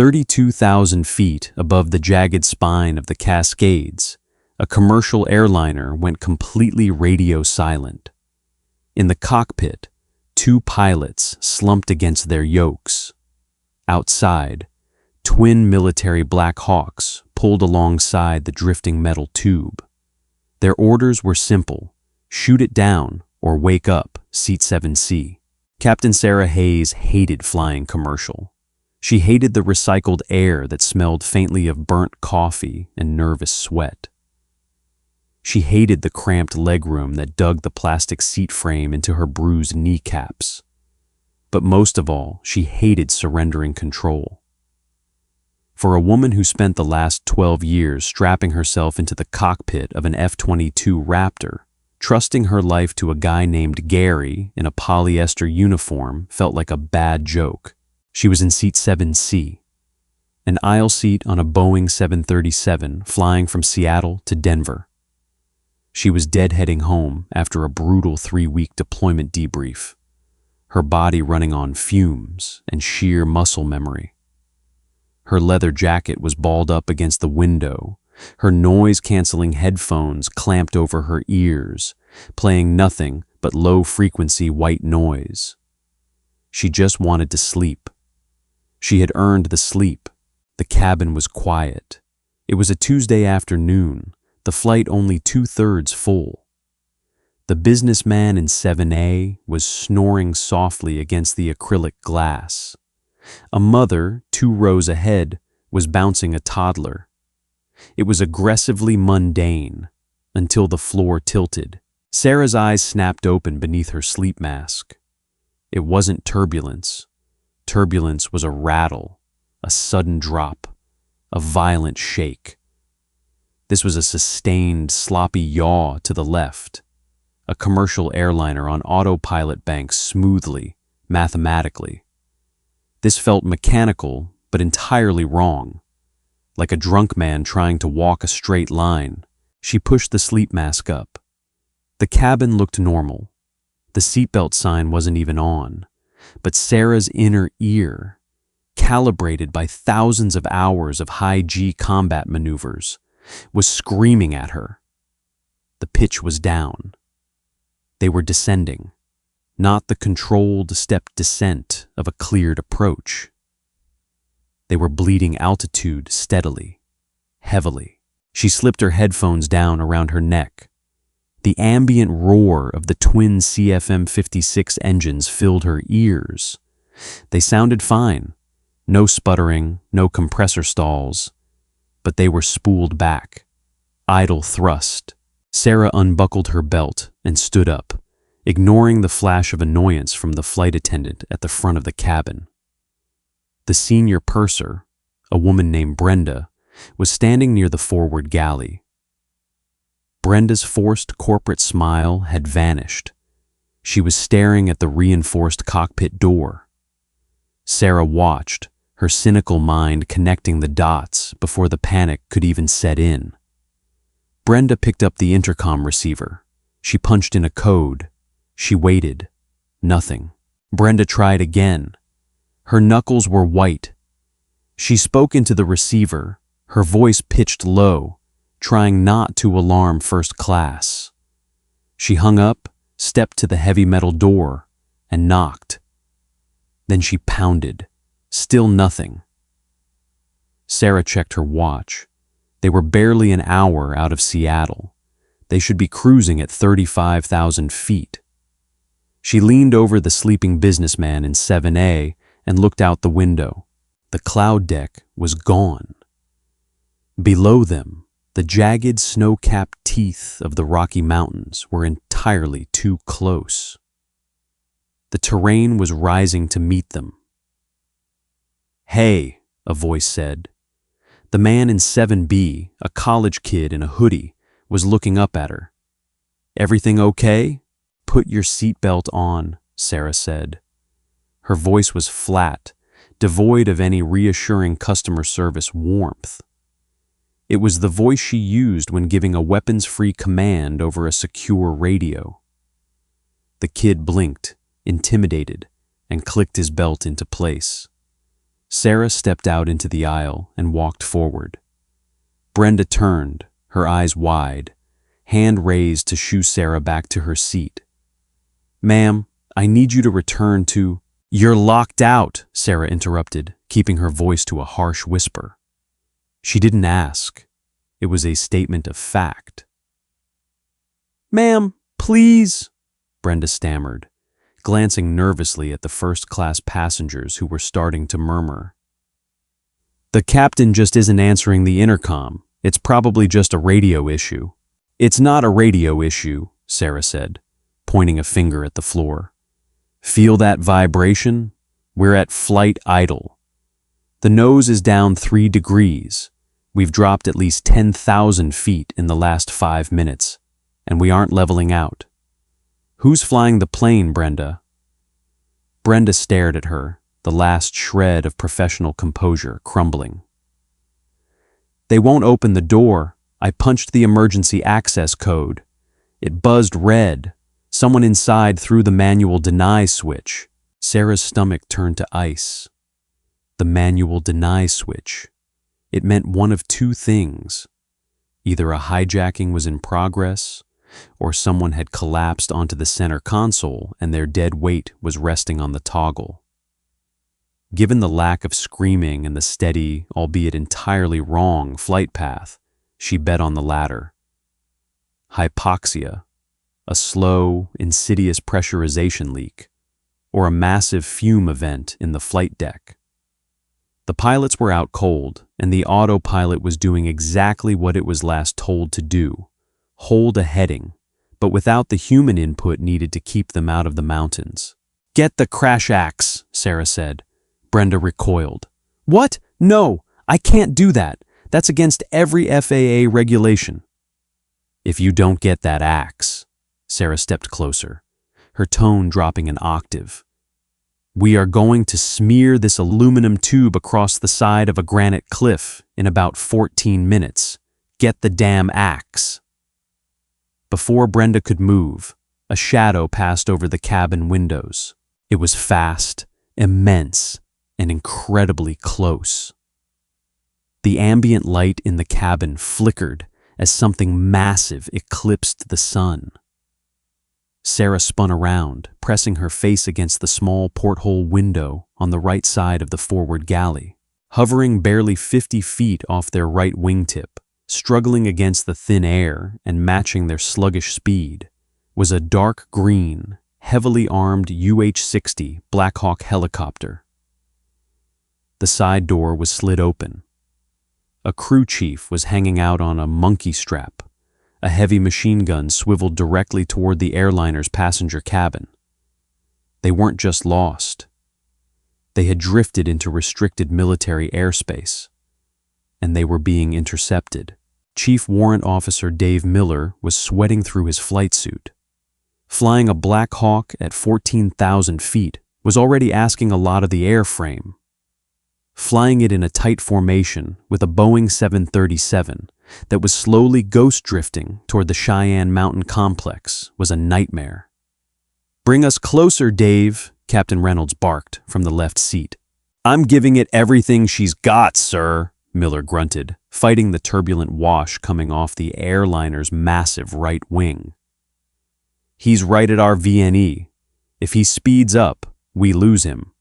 32,000 feet above the jagged spine of the Cascades, a commercial airliner went completely radio silent. In the cockpit, two pilots slumped against their yokes. Outside, twin military Black Hawks pulled alongside the drifting metal tube. Their orders were simple: shoot it down or wake up, Seat 7C. Captain Sarah Hayes hated flying commercial. She hated the recycled air that smelled faintly of burnt coffee and nervous sweat. She hated the cramped legroom that dug the plastic seat frame into her bruised kneecaps. But most of all, she hated surrendering control. For a woman who spent the last 12 years strapping herself into the cockpit of an F-22 Raptor, trusting her life to a guy named Gary in a polyester uniform felt like a bad joke. She was in Seat 7C, an aisle seat on a Boeing 737 flying from Seattle to Denver. She was deadheading home after a brutal 3-week deployment debrief, her body running on fumes and sheer muscle memory. Her leather jacket was balled up against the window, her noise-canceling headphones clamped over her ears, playing nothing but low-frequency white noise. She just wanted to sleep. She had earned the sleep. The cabin was quiet. It was a Tuesday afternoon, the flight only 2/3 full. The businessman in 7A was snoring softly against the acrylic glass. A mother, 2 rows ahead, was bouncing a toddler. It was aggressively mundane, until the floor tilted. Sarah's eyes snapped open beneath her sleep mask. It wasn't turbulence. Turbulence was a rattle, a sudden drop, a violent shake. This was a sustained, sloppy yaw to the left. A commercial airliner on autopilot banks smoothly, mathematically. This felt mechanical, but entirely wrong. Like a drunk man trying to walk a straight line, she pushed the sleep mask up. The cabin looked normal. The seatbelt sign wasn't even on. But Sarah's inner ear, calibrated by thousands of hours of high-G combat maneuvers, was screaming at her. The pitch was down. They were descending, not the controlled stepped descent of a cleared approach. They were bleeding altitude steadily, heavily. She slipped her headphones down around her neck. The ambient roar of the twin CFM56 engines filled her ears. They sounded fine. No sputtering, no compressor stalls. But they were spooled back. Idle thrust. Sarah unbuckled her belt and stood up, ignoring the flash of annoyance from the flight attendant at the front of the cabin. The senior purser, a woman named Brenda, was standing near the forward galley. Brenda's forced corporate smile had vanished. She was staring at the reinforced cockpit door. Sarah watched, her cynical mind connecting the dots before the panic could even set in. Brenda picked up the intercom receiver. She punched in a code. She waited. Nothing. Brenda tried again. Her knuckles were white. She spoke into the receiver, her voice pitched low, trying not to alarm first class. She hung up, stepped to the heavy metal door, and knocked. Then she pounded. Still nothing. Sarah checked her watch. They were barely an hour out of Seattle. They should be cruising at 35,000 feet. She leaned over the sleeping businessman in 7A and looked out the window. The cloud deck was gone. Below them, the jagged snow-capped teeth of the Rocky Mountains were entirely too close. The terrain was rising to meet them. "Hey," a voice said. The man in 7B, a college kid in a hoodie, was looking up at her. "Everything okay?" "Put your seatbelt on," Sarah said. Her voice was flat, devoid of any reassuring customer service warmth. It was the voice she used when giving a weapons-free command over a secure radio. The kid blinked, intimidated, and clicked his belt into place. Sarah stepped out into the aisle and walked forward. Brenda turned, her eyes wide, hand raised to shoo Sarah back to her seat. "Ma'am, I need you to return to—" "You're locked out," Sarah interrupted, keeping her voice to a harsh whisper. She didn't ask. It was a statement of fact. "Ma'am, please," Brenda stammered, glancing nervously at the first-class passengers who were starting to murmur. "The captain just isn't answering the intercom. It's probably just a radio issue." "It's not a radio issue," Sarah said, pointing a finger at the floor. "Feel that vibration? We're at flight idle. The nose is down 3 degrees. We've dropped at least 10,000 feet in the last 5 minutes, and we aren't leveling out." "Who's flying the plane, Brenda?" Brenda stared at her, the last shred of professional composure crumbling. "They won't open the door. I punched the emergency access code. It buzzed red. Someone inside threw the manual deny switch." Sarah's stomach turned to ice. The manual deny switch. It meant one of 2 things. Either a hijacking was in progress, or someone had collapsed onto the center console and their dead weight was resting on the toggle. Given the lack of screaming and the steady, albeit entirely wrong, flight path, she bet on the latter. Hypoxia, a slow, insidious pressurization leak, or a massive fume event in the flight deck. The pilots were out cold, and the autopilot was doing exactly what it was last told to do: hold a heading, but without the human input needed to keep them out of the mountains. "Get the crash axe," Sarah said. Brenda recoiled. "What? No, I can't do that. That's against every FAA regulation." "If you don't get that axe," Sarah stepped closer, her tone dropping an octave, "we are going to smear this aluminum tube across the side of a granite cliff in about 14 minutes. Get the damn axe." Before Brenda could move, a shadow passed over the cabin windows. It was fast, immense, and incredibly close. The ambient light in the cabin flickered as something massive eclipsed the sun. Sarah spun around, pressing her face against the small porthole window on the right side of the forward galley. Hovering barely 50 feet off their right wingtip, struggling against the thin air and matching their sluggish speed, was a dark green, heavily armed UH-60 Black Hawk helicopter. The side door was slid open. A crew chief was hanging out on a monkey strap. A heavy machine gun swiveled directly toward the airliner's passenger cabin. They weren't just lost. They had drifted into restricted military airspace, and they were being intercepted. Chief Warrant Officer Dave Miller was sweating through his flight suit. Flying a Black Hawk at 14,000 feet was already asking a lot of the airframe. Flying it in a tight formation with a Boeing 737 that was slowly ghost drifting toward the Cheyenne Mountain Complex was a nightmare. "Bring us closer, Dave," Captain Reynolds barked from the left seat. "I'm giving it everything she's got, sir," Miller grunted, fighting the turbulent wash coming off the airliner's massive right wing. "He's right at our VNE. If he speeds up, we lose him.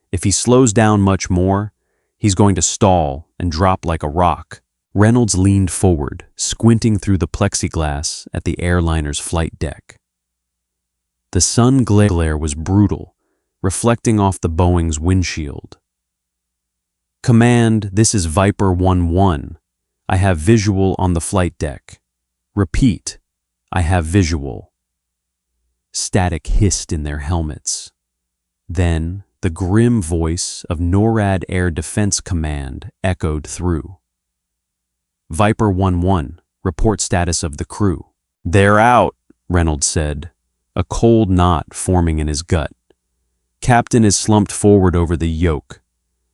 If he slows down much more, he's going to stall and drop like a rock." Reynolds leaned forward, squinting through the plexiglass at the airliner's flight deck. The sun glare was brutal, reflecting off the Boeing's windshield. "Command, this is Viper 1-1. I have visual on the flight deck. Repeat, I have visual." Static hissed in their helmets. Then the grim voice of NORAD Air Defense Command echoed through. "Viper 1-1, report status of the crew." "They're out," Reynolds said, a cold knot forming in his gut. "Captain is slumped forward over the yoke.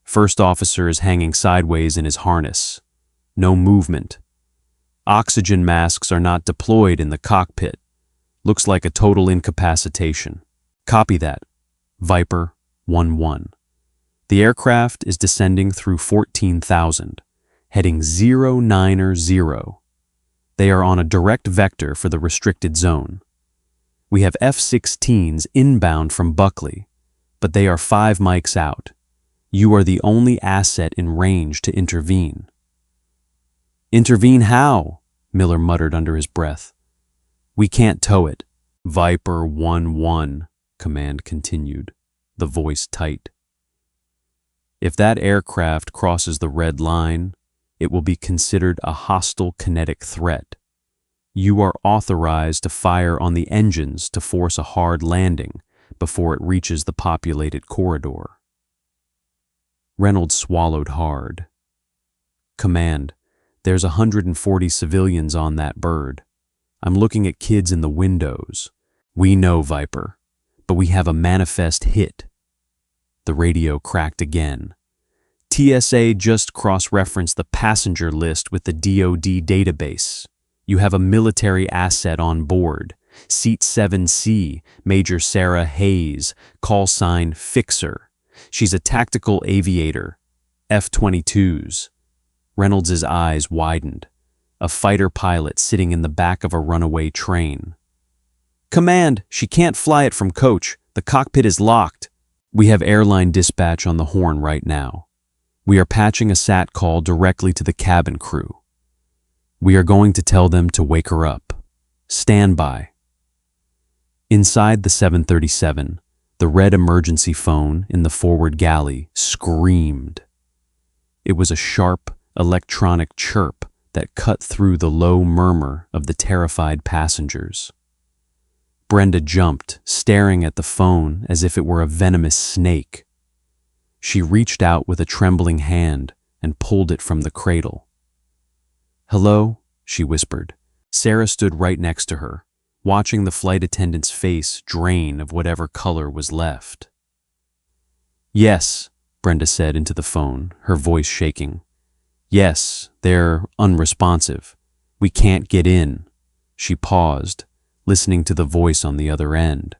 First officer is hanging sideways in his harness. No movement. Oxygen masks are not deployed in the cockpit. Looks like a total incapacitation." "Copy that. Viper 1-1. The aircraft is descending through 14,000, heading 090. They are on a direct vector for the restricted zone. We have F-16s inbound from Buckley, but they are 5 mics out. You are the only asset in range to intervene. Intervene how? Miller muttered under his breath. We can't tow it. Viper 1-1, command continued, the voice tight. If that aircraft crosses the red line, it will be considered a hostile kinetic threat. You are authorized to fire on the engines to force a hard landing before it reaches the populated corridor. Reynolds swallowed hard. Command, there's 140 civilians on that bird. I'm looking at kids in the windows. We know, Viper, but we have a manifest hit. The radio cracked again. TSA just cross-referenced the passenger list with the DoD database. You have a military asset on board. Seat 7C, Major Sarah Hayes, call sign Fixer. She's a tactical aviator, F-22s. Reynolds' eyes widened. A fighter pilot sitting in the back of a runaway train. Command, she can't fly it from coach. The cockpit is locked. We have airline dispatch on the horn right now. We are patching a SAT call directly to the cabin crew. We are going to tell them to wake her up. Stand by. Inside the 737, the red emergency phone in the forward galley screamed. It was a sharp, electronic chirp that cut through the low murmur of the terrified passengers. Brenda jumped, staring at the phone as if it were a venomous snake. She reached out with a trembling hand and pulled it from the cradle. Hello, she whispered. Sarah stood right next to her, watching the flight attendant's face drain of whatever color was left. Yes, Brenda said into the phone, her voice shaking. Yes, they're unresponsive. We can't get in. She paused, listening to the voice on the other end.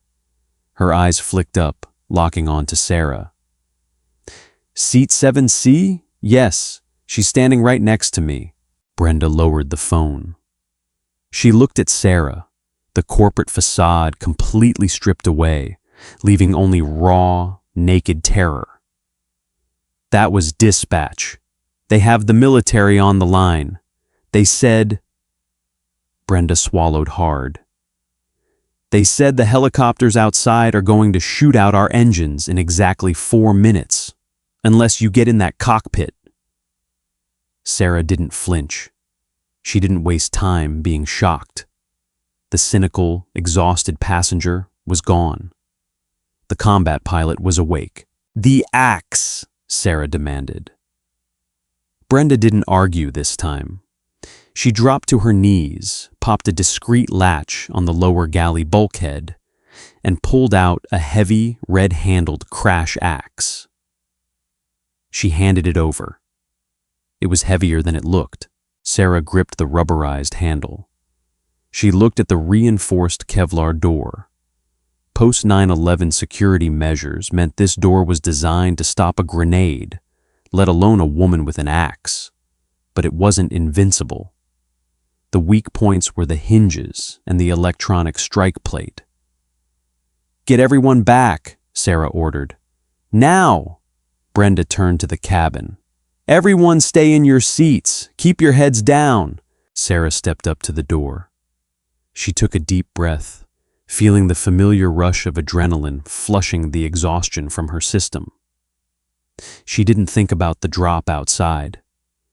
Her eyes flicked up, locking on to Sarah. Seat 7C? Yes, she's standing right next to me. Brenda lowered the phone. She looked at Sarah, the corporate facade completely stripped away, leaving only raw, naked terror. That was dispatch. They have the military on the line. They said... Brenda swallowed hard. They said the helicopters outside are going to shoot out our engines in exactly 4 minutes, unless you get in that cockpit. Sarah didn't flinch. She didn't waste time being shocked. The cynical, exhausted passenger was gone. The combat pilot was awake. The axe, Sarah demanded. Brenda didn't argue this time. She dropped to her knees, popped a discreet latch on the lower galley bulkhead, and pulled out a heavy, red-handled crash axe. She handed it over. It was heavier than it looked. Sarah gripped the rubberized handle. She looked at the reinforced Kevlar door. Post 9/11 security measures meant this door was designed to stop a grenade, let alone a woman with an axe. But it wasn't invincible. The weak points were the hinges and the electronic strike plate. Get everyone back, Sarah ordered. Now! Brenda turned to the cabin. Everyone stay in your seats. Keep your heads down. Sarah stepped up to the door. She took a deep breath, feeling the familiar rush of adrenaline flushing the exhaustion from her system. She didn't think about the drop outside.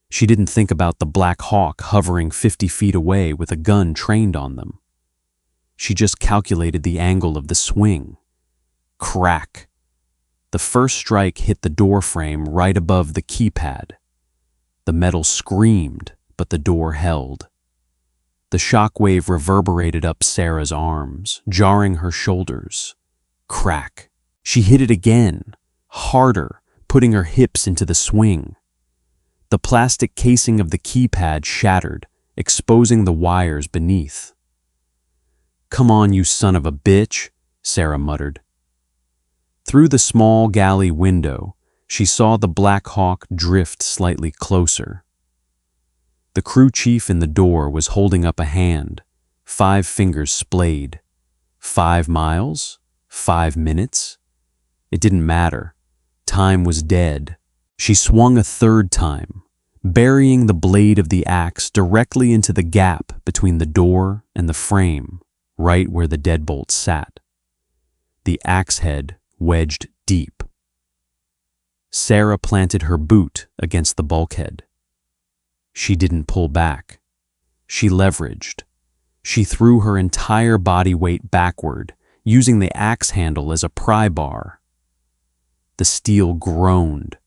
She didn't think about the Black Hawk hovering 50 feet away with a gun trained on them. She just calculated the angle of the swing. Crack. The first strike hit the door frame right above the keypad. The metal screamed, but the door held. The shockwave reverberated up Sarah's arms, jarring her shoulders. Crack. She hit it again, harder, putting her hips into the swing. The plastic casing of the keypad shattered, exposing the wires beneath. Come on, you son of a bitch, Sarah muttered. Through the small galley window, she saw the Black Hawk drift slightly closer. The crew chief in the door was holding up a hand, 5 fingers splayed. 5 miles? 5 minutes? It didn't matter. Time was dead. She swung a third time, burying the blade of the axe directly into the gap between the door and the frame, right where the deadbolt sat. The axe head wedged deep. Sarah planted her boot against the bulkhead. She didn't pull back. She leveraged. She threw her entire body weight backward, using the axe handle as a pry bar. The steel groaned.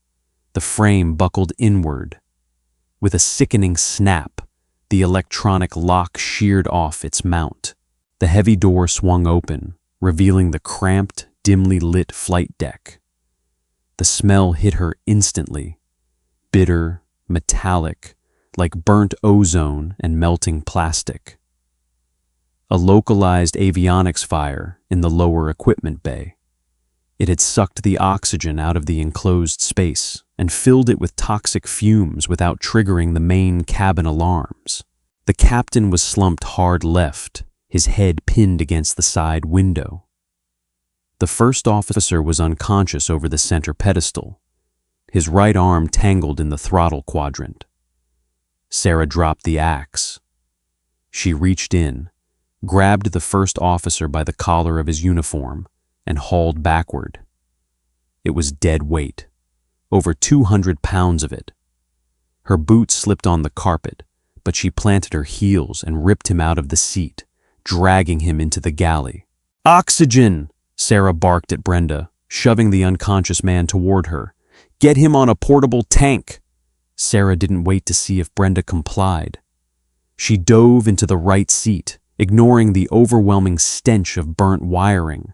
The frame buckled inward. With a sickening snap, the electronic lock sheared off its mount. The heavy door swung open, revealing the cramped, dimly lit flight deck. The smell hit her instantly, bitter, metallic, like burnt ozone and melting plastic. A localized avionics fire in the lower equipment bay. It had sucked the oxygen out of the enclosed space and filled it with toxic fumes without triggering the main cabin alarms. The captain was slumped hard left, his head pinned against the side window. The first officer was unconscious over the center pedestal, his right arm tangled in the throttle quadrant. Sarah dropped the axe. She reached in, grabbed the first officer by the collar of his uniform, and hauled backward. It was dead weight, over 200 pounds of it. Her boots slipped on the carpet, but she planted her heels and ripped him out of the seat, dragging him into the galley. "Oxygen!" Sarah barked at Brenda, shoving the unconscious man toward her. "Get him on a portable tank!" Sarah didn't wait to see if Brenda complied. She dove into the right seat, ignoring the overwhelming stench of burnt wiring.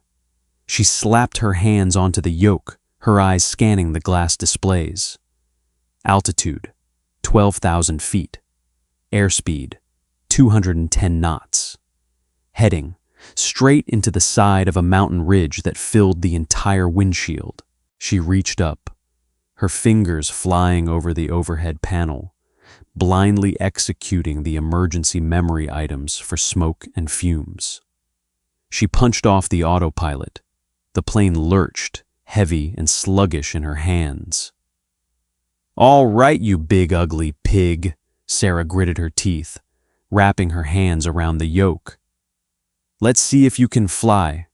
She slapped her hands onto the yoke, her eyes scanning the glass displays. Altitude, 12,000 feet. Airspeed, 210 knots. Heading, straight into the side of a mountain ridge that filled the entire windshield. She reached up, her fingers flying over the overhead panel, blindly executing the emergency memory items for smoke and fumes. She punched off the autopilot. The plane lurched, heavy and sluggish in her hands. "All right, you big ugly pig," Sarah gritted her teeth, wrapping her hands around the yoke. "Let's see if you can fly.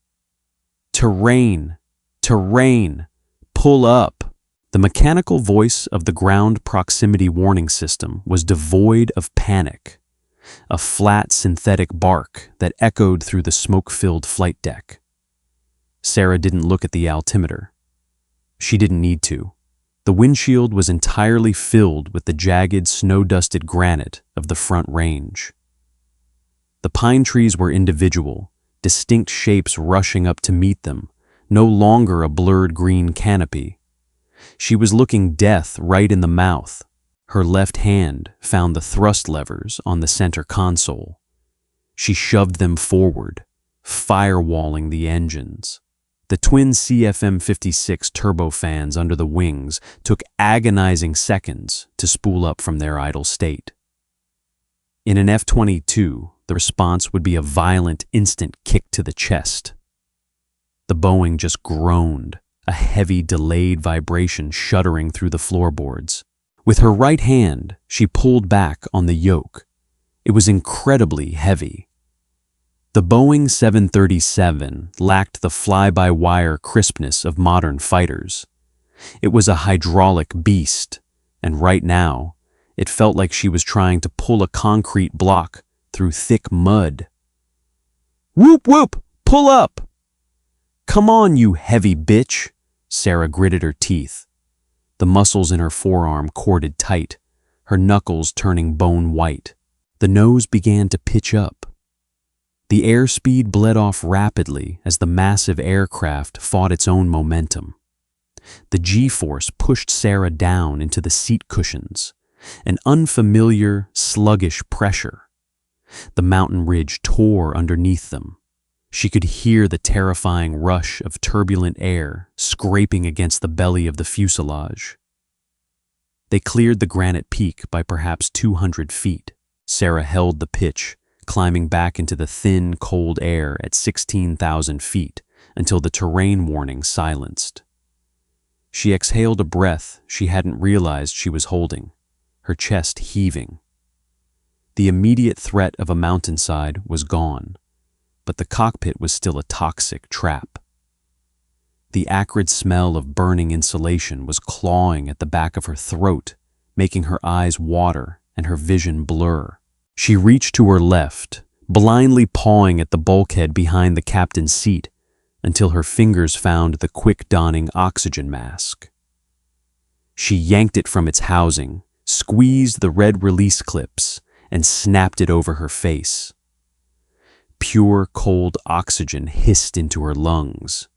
Terrain, terrain, pull up." The mechanical voice of the ground proximity warning system was devoid of panic, a flat synthetic bark that echoed through the smoke-filled flight deck. Sarah didn't look at the altimeter. She didn't need to. The windshield was entirely filled with the jagged, snow-dusted granite of the front range. The pine trees were individual, distinct shapes rushing up to meet them, no longer a blurred green canopy. She was looking death right in the mouth. Her left hand found the thrust levers on the center console. She shoved them forward, firewalling the engines. The twin CFM56 turbofans under the wings took agonizing seconds to spool up from their idle state. In an F-22, the response would be a violent, instant kick to the chest. The Boeing just groaned, a heavy, delayed vibration shuddering through the floorboards. With her right hand, she pulled back on the yoke. It was incredibly heavy. The Boeing 737 lacked the fly-by-wire crispness of modern fighters. It was a hydraulic beast, and right now, it felt like she was trying to pull a concrete block through thick mud. "Whoop whoop! Pull up!" "Come on, you heavy bitch!" Sarah gritted her teeth. The muscles in her forearm corded tight, her knuckles turning bone white. The nose began to pitch up. The airspeed bled off rapidly as the massive aircraft fought its own momentum. The G-force pushed Sarah down into the seat cushions, an unfamiliar, sluggish pressure. The mountain ridge tore underneath them. She could hear the terrifying rush of turbulent air scraping against the belly of the fuselage. They cleared the granite peak by perhaps 200 feet. Sarah held the pitch, climbing back into the thin, cold air at 16,000 feet until the terrain warning silenced. She exhaled a breath she hadn't realized she was holding, her chest heaving. The immediate threat of a mountainside was gone, but the cockpit was still a toxic trap. The acrid smell of burning insulation was clawing at the back of her throat, making her eyes water and her vision blur. She reached to her left, blindly pawing at the bulkhead behind the captain's seat until her fingers found the quick-donning oxygen mask. She yanked it from its housing, squeezed the red release clips, and snapped it over her face. Pure, cold oxygen hissed into her lungs.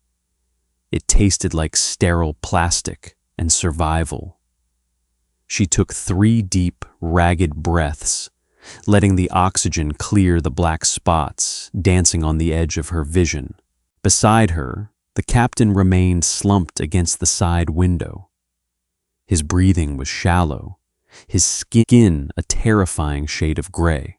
It tasted like sterile plastic and survival. She took 3 deep, ragged breaths, letting the oxygen clear the black spots dancing on the edge of her vision. Beside her, the captain remained slumped against the side window. His breathing was shallow, his skin a terrifying shade of gray.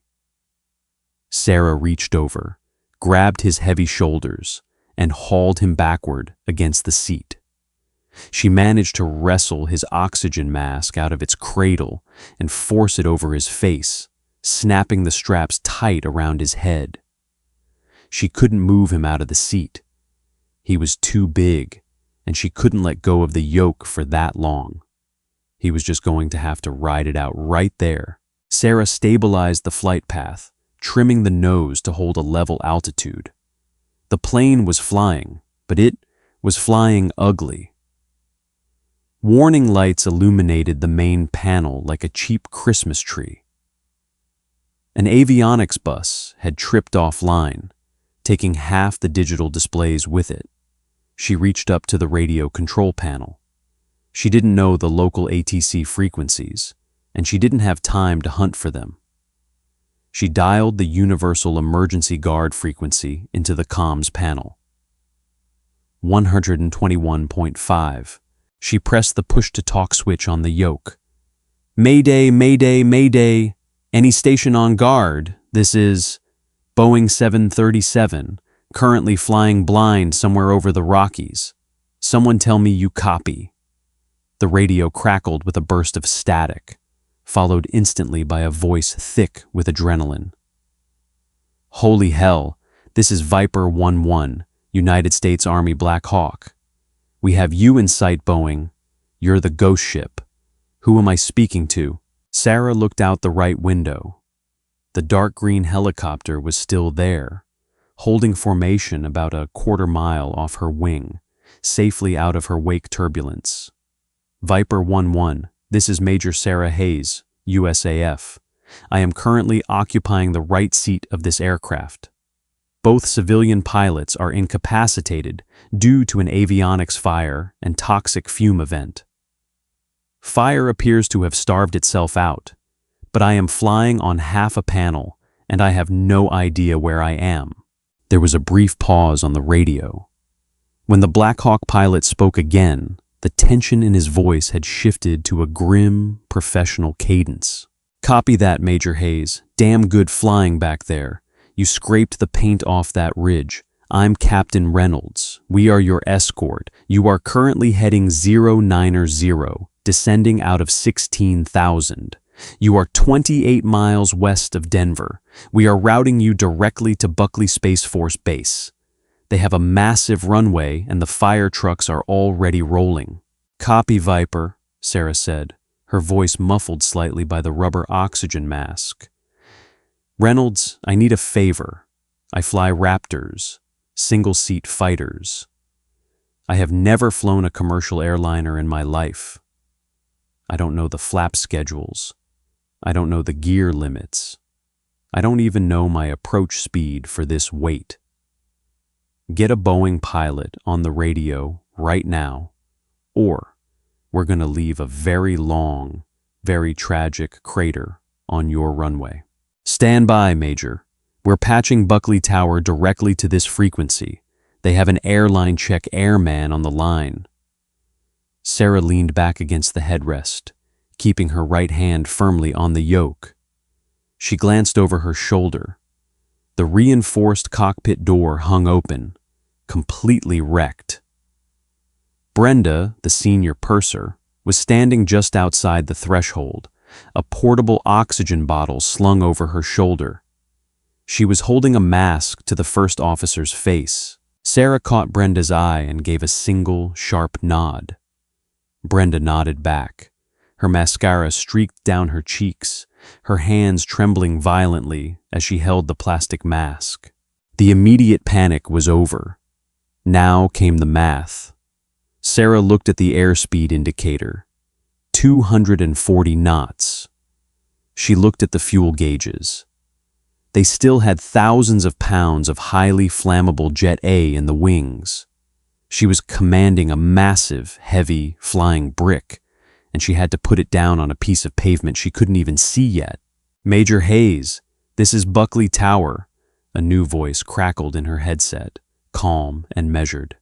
Sarah reached over, grabbed his heavy shoulders, and hauled him backward against the seat. She managed to wrestle his oxygen mask out of its cradle and force it over his face, snapping the straps tight around his head. She couldn't move him out of the seat. He was too big, and she couldn't let go of the yoke for that long. He was just going to have to ride it out right there. Sarah stabilized the flight path, trimming the nose to hold a level altitude. The plane was flying, but it was flying ugly. Warning lights illuminated the main panel like a cheap Christmas tree. An avionics bus had tripped offline, taking half the digital displays with it. She reached up to the radio control panel. She didn't know the local ATC frequencies, and she didn't have time to hunt for them. She dialed the Universal Emergency Guard frequency into the comms panel. 121.5. She pressed the push-to-talk switch on the yoke. Mayday, mayday, mayday. Any station on guard. This is Boeing 737, currently flying blind somewhere over the Rockies. Someone tell me you copy. The radio crackled with a burst of static, followed instantly by a voice thick with adrenaline. Holy hell, this is Viper 11, United States Army Black Hawk. We have you in sight, Boeing. You're the ghost ship. Who am I speaking to? Sarah looked out the right window. The dark green helicopter was still there, holding formation about a quarter mile off her wing, safely out of her wake turbulence. Viper 11, this is Major Sarah Hayes, USAF. I am currently occupying the right seat of this aircraft. Both civilian pilots are incapacitated due to an avionics fire and toxic fume event. Fire appears to have starved itself out, but I am flying on half a panel and I have no idea where I am. There was a brief pause on the radio. When the Black Hawk pilot spoke again, the tension in his voice had shifted to a grim, professional cadence. Copy that, Major Hayes. Damn good flying back there. You scraped the paint off that ridge. I'm Captain Reynolds. We are your escort. You are currently heading 090, descending out of 16,000. You are 28 miles west of Denver. We are routing you directly to Buckley Space Force Base. They have a massive runway and the fire trucks are already rolling. Copy, Viper, Sarah said, her voice muffled slightly by the rubber oxygen mask. Reynolds, I need a favor. I fly Raptors, single-seat fighters. I have never flown a commercial airliner in my life. I don't know the flap schedules. I don't know the gear limits. I don't even know my approach speed for this weight. Get a Boeing pilot on the radio right now, or we're going to leave a very long, very tragic crater on your runway. Stand by, Major. We're patching Buckley Tower directly to this frequency. They have an airline check airman on the line. Sarah leaned back against the headrest, keeping her right hand firmly on the yoke. She glanced over her shoulder. The reinforced cockpit door hung open, completely wrecked. Brenda, the senior purser, was standing just outside the threshold, a portable oxygen bottle slung over her shoulder. She was holding a mask to the first officer's face. Sarah caught Brenda's eye and gave a single, sharp nod. Brenda nodded back. Her mascara streaked down her cheeks, her hands trembling violently as she held the plastic mask. The immediate panic was over. Now came the math. Sarah looked at the airspeed indicator. 240 knots. She looked at the fuel gauges. They still had thousands of pounds of highly flammable Jet A in the wings. She was commanding a massive, heavy, flying brick, and she had to put it down on a piece of pavement she couldn't even see yet. "Major Hayes, this is Buckley Tower," a new voice crackled in her headset, calm and measured.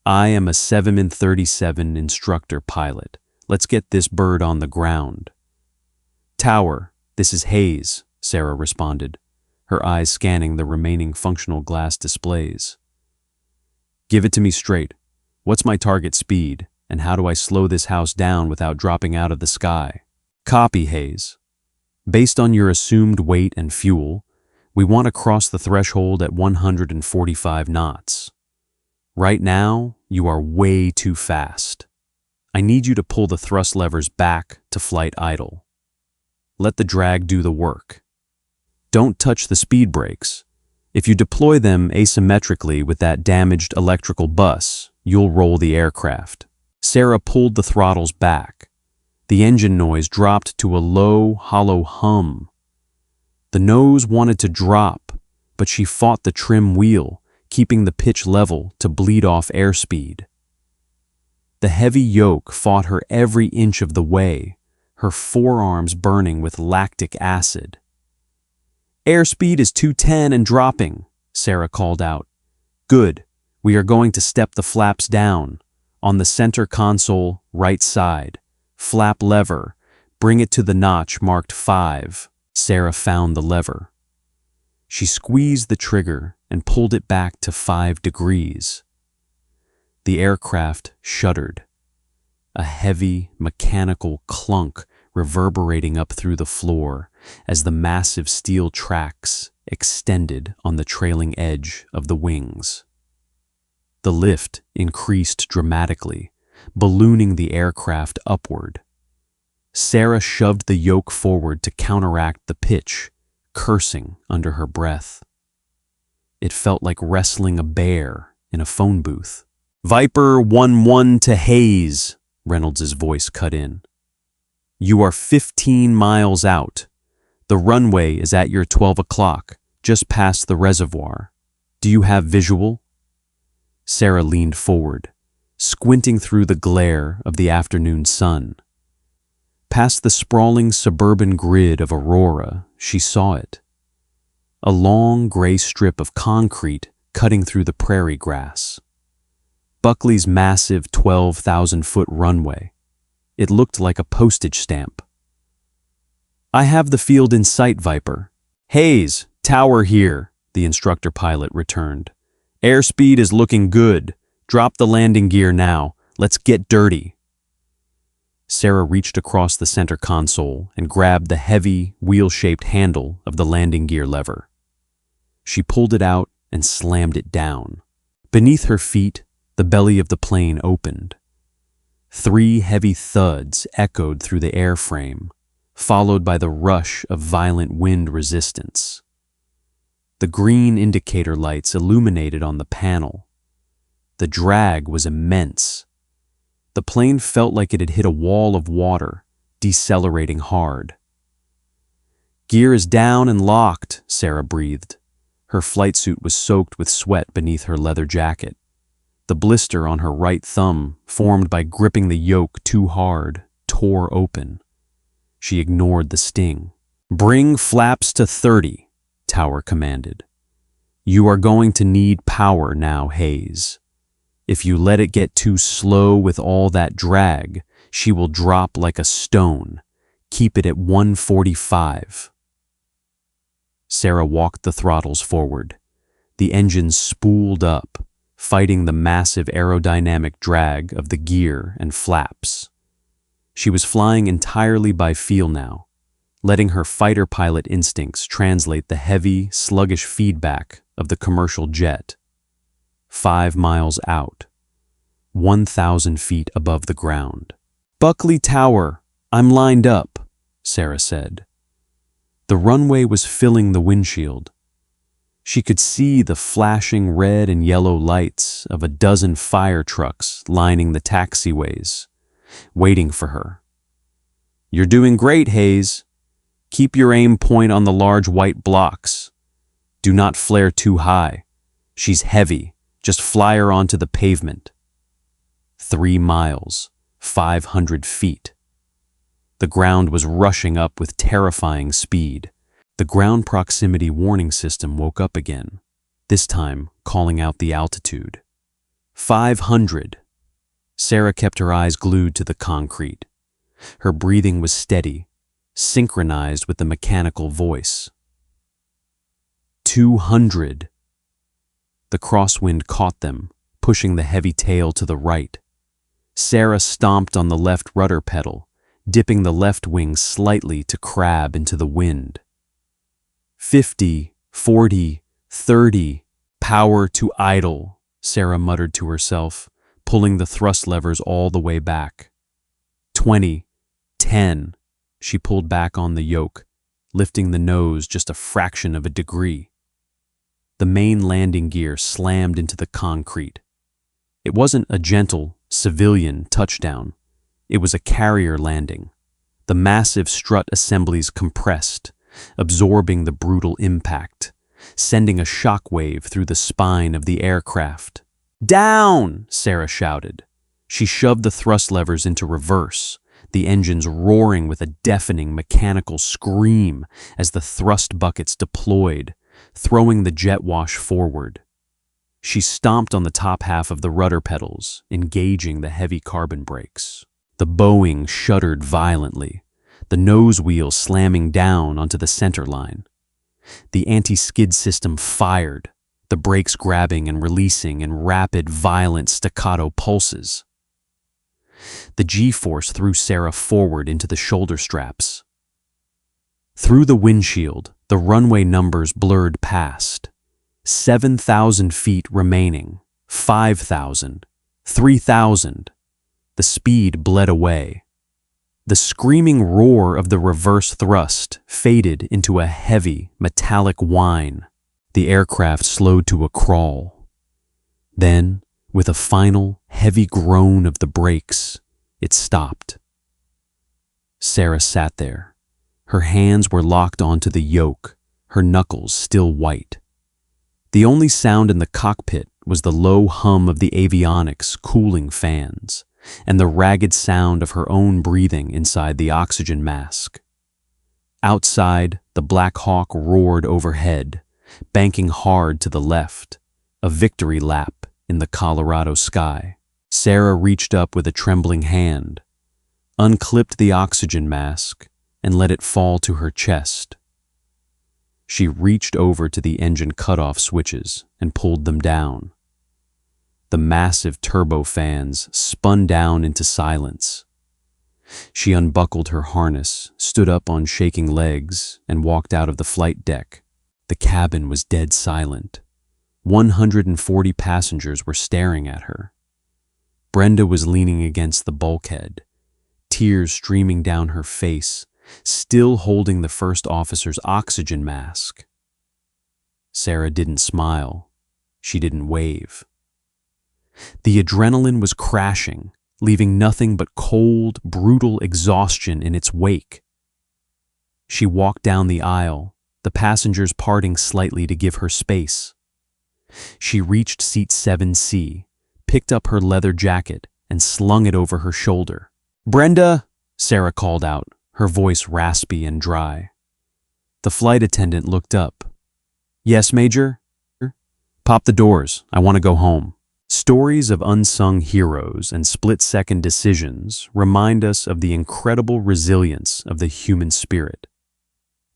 "I am a 737 instructor pilot. Let's get this bird on the ground." "Tower, this is Hayes," Sarah responded, her eyes scanning the remaining functional glass displays. "Give it to me straight. What's my target speed, and how do I slow this house down without dropping out of the sky?" "Copy, Hayes. Based on your assumed weight and fuel, we want to cross the threshold at 145 knots. Right now, you are way too fast. I need you to pull the thrust levers back to flight idle. Let the drag do the work. Don't touch the speed brakes. If you deploy them asymmetrically with that damaged electrical bus, you'll roll the aircraft." Sarah pulled the throttles back. The engine noise dropped to a low, hollow hum. The nose wanted to drop, but she fought the trim wheel, keeping the pitch level to bleed off airspeed. The heavy yoke fought her every inch of the way, her forearms burning with lactic acid. "Airspeed is 210 and dropping," Sarah called out. "Good. We are going to step the flaps down. On the center console, right side. Flap lever. Bring it to the notch marked 5. Sarah found the lever. She squeezed the trigger and pulled it back to 5 degrees. The aircraft shuddered. A heavy, mechanical clunk reverberating up through the floor as the massive steel tracks extended on the trailing edge of the wings. The lift increased dramatically, ballooning the aircraft upward. Sarah shoved the yoke forward to counteract the pitch, cursing under her breath. It felt like wrestling a bear in a phone booth. "Viper 1-1 to Hayes," Reynolds' voice cut in. "You are 15 miles out. The runway is at your 12 o'clock, just past the reservoir. Do you have visual?" Sarah leaned forward, squinting through the glare of the afternoon sun. Past the sprawling suburban grid of Aurora, she saw it. A long gray strip of concrete cutting through the prairie grass. Buckley's massive 12,000-foot runway. It looked like a postage stamp. "I have the field in sight, Viper." "Hayes, tower here," the instructor pilot returned. "Airspeed is looking good. Drop the landing gear now. Let's get dirty." Sarah reached across the center console and grabbed the heavy, wheel-shaped handle of the landing gear lever. She pulled it out and slammed it down. Beneath her feet, the belly of the plane opened. 3 heavy thuds echoed through the airframe, followed by the rush of violent wind resistance. The green indicator lights illuminated on the panel. The drag was immense. The plane felt like it had hit a wall of water, decelerating hard. "Gear is down and locked," Sarah breathed. Her flight suit was soaked with sweat beneath her leather jacket. The blister on her right thumb, formed by gripping the yoke too hard, tore open. She ignored the sting. "Bring flaps to 30. Tower commanded. You are going to need power now, Hayes. If you let it get too slow with all that drag, she will drop like a stone. Keep it at 145. Sarah walked the throttles forward. The engines spooled up, fighting the massive aerodynamic drag of the gear and flaps. She was flying entirely by feel now, letting her fighter pilot instincts translate the heavy, sluggish feedback of the commercial jet. 5 miles out, 1,000 feet above the ground. Buckley Tower, I'm lined up, Sarah said. The runway was filling the windshield. She could see the flashing red and yellow lights of a dozen fire trucks lining the taxiways, waiting for her. You're doing great, Hayes. Keep your aim point on the large white blocks. Do not flare too high. She's heavy. Just fly her onto the pavement. 3 miles, 500 feet. The ground was rushing up with terrifying speed. The ground proximity warning system woke up again, this time calling out the altitude. 500. Sarah kept her eyes glued to the concrete. Her breathing was steady, synchronized with the mechanical voice. 200. The crosswind caught them, pushing the heavy tail to the right. Sarah stomped on the left rudder pedal, dipping the left wing slightly to crab into the wind. 50, 40, 30. Power to idle, Sarah muttered to herself, pulling the thrust levers all the way back. 20, 10. She pulled back on the yoke, lifting the nose just a fraction of a degree. The main landing gear slammed into the concrete. It wasn't a gentle, civilian touchdown. It was a carrier landing. The massive strut assemblies compressed, absorbing the brutal impact, sending a shockwave through the spine of the aircraft. Down! Sarah shouted. She shoved the thrust levers into reverse, the engines roaring with a deafening mechanical scream as the thrust buckets deployed, throwing the jet wash forward. She stomped on the top half of the rudder pedals, engaging the heavy carbon brakes. The Boeing shuddered violently, the nose wheel slamming down onto the center line. The anti-skid system fired, the brakes grabbing and releasing in rapid, violent staccato pulses. The G-force threw Sarah forward into the shoulder straps. Through the windshield, the runway numbers blurred past. 7,000 feet remaining, 5,000, 3,000. The speed bled away. The screaming roar of the reverse thrust faded into a heavy, metallic whine. The aircraft slowed to a crawl. Then, with a final, heavy groan of the brakes, it stopped. Sarah sat there. Her hands were locked onto the yoke, her knuckles still white. The only sound in the cockpit was the low hum of the avionics cooling fans, and the ragged sound of her own breathing inside the oxygen mask. Outside, the Black Hawk roared overhead, banking hard to the left, a victory lap in the Colorado sky. Sarah reached up with a trembling hand, unclipped the oxygen mask, and let it fall to her chest. She reached over to the engine cutoff switches and pulled them down. The massive turbofans spun down into silence. She unbuckled her harness, stood up on shaking legs, and walked out of the flight deck. The cabin was dead silent. 140 passengers were staring at her. Brenda was leaning against the bulkhead, tears streaming down her face, still holding the first officer's oxygen mask. Sarah didn't smile. She didn't wave. The adrenaline was crashing, leaving nothing but cold, brutal exhaustion in its wake. She walked down the aisle, the passengers parting slightly to give her space. She reached seat 7C, picked up her leather jacket, and slung it over her shoulder. "Brenda," Sarah called out, her voice raspy and dry. The flight attendant looked up. Yes, Major? Pop the doors. I want to go home. Stories of unsung heroes and split-second decisions remind us of the incredible resilience of the human spirit.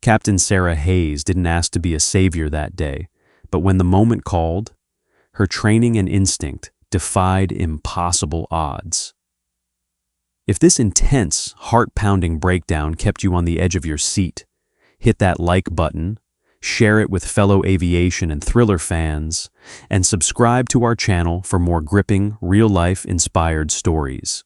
Captain Sarah Hayes didn't ask to be a savior that day, but when the moment called, her training and instinct defied impossible odds. If this intense, heart-pounding breakdown kept you on the edge of your seat, hit that like button, share it with fellow aviation and thriller fans, and subscribe to our channel for more gripping, real-life inspired stories.